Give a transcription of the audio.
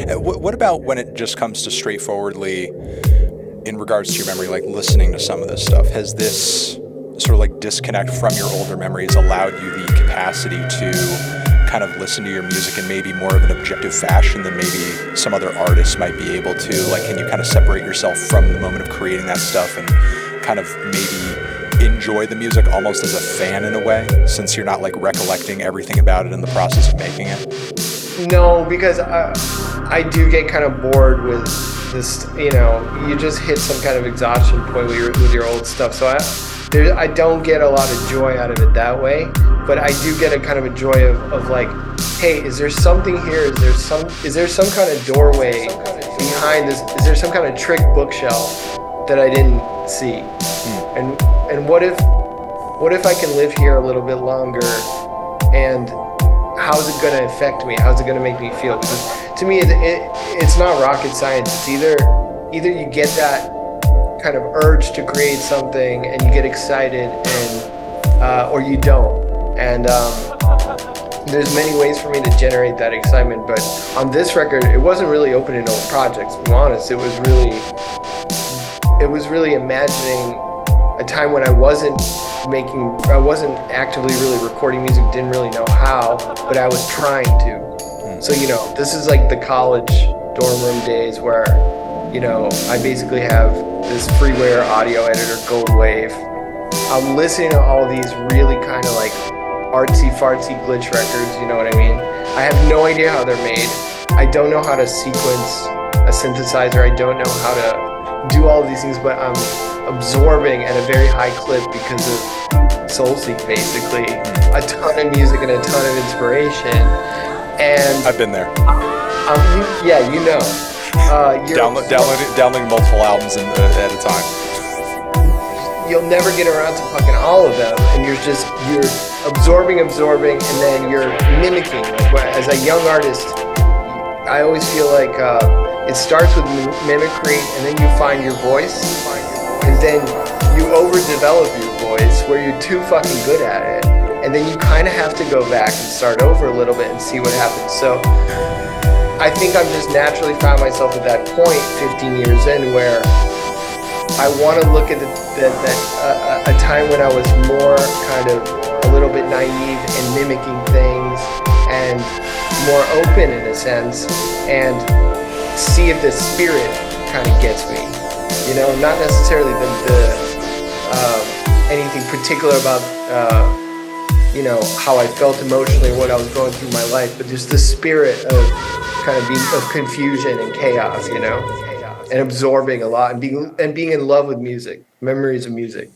What about when it just comes to straightforwardly, in regards to your memory, like listening to some of this stuff? Has this sort of like disconnect from your older memories allowed you the capacity to kind of listen to your music in maybe more of an objective fashion than maybe some other artists might be able to? Like, can you kind of separate yourself from the moment of creating that stuff and kind of maybe enjoy the music almost as a fan in a way, since you're not like recollecting everything about it in the process of making it? No, because I do get kind of bored with this, you just hit some kind of exhaustion point with your old stuff. So I don't get a lot of joy out of it that way, but I do get a kind of a joy of like, hey, is there something here? Is there some kind of doorway behind this? Is there some kind of trick bookshelf that I didn't see? And what if I can live here a little bit longer, and how's it going to affect me? How's it going to make me feel? Because to me, it's not rocket science. It's either you get that kind of urge to create something and you get excited, and or you don't. And there's many ways for me to generate that excitement. But on this record, it wasn't really opening to old projects. To be honest, it was really imagining a time when I wasn't actively really recording music, didn't really know how, but I was trying to. So, this is like the college dorm room days where, I basically have this freeware audio editor, Gold Wave. I'm listening to all these really kind of like artsy-fartsy glitch records, you know what I mean? I have no idea how they're made. I don't know how to sequence a synthesizer. I don't know how to do all of these things, but I'm absorbing at a very high clip because of Soulseek, basically. A ton of music and a ton of inspiration. And I've been there. Downloading multiple albums at a time. You'll never get around to fucking all of them, and you're absorbing, and then you're mimicking. Like, as a young artist, I always feel like it starts with mimicry, and then you find your voice, and then you overdevelop your voice where you're too fucking good at it, and then you kind of have to go back and start over a little bit and see what happens. So I think I've just naturally found myself at that point 15 years in where I want to look at a time when I was more kind of a little bit naive and mimicking things and more open in a sense, and see if the spirit kind of gets me. Not necessarily anything particular about how I felt emotionally or what I was going through my life, but just the spirit of kind of of confusion and chaos, and absorbing a lot, and being in love with music, memories of music.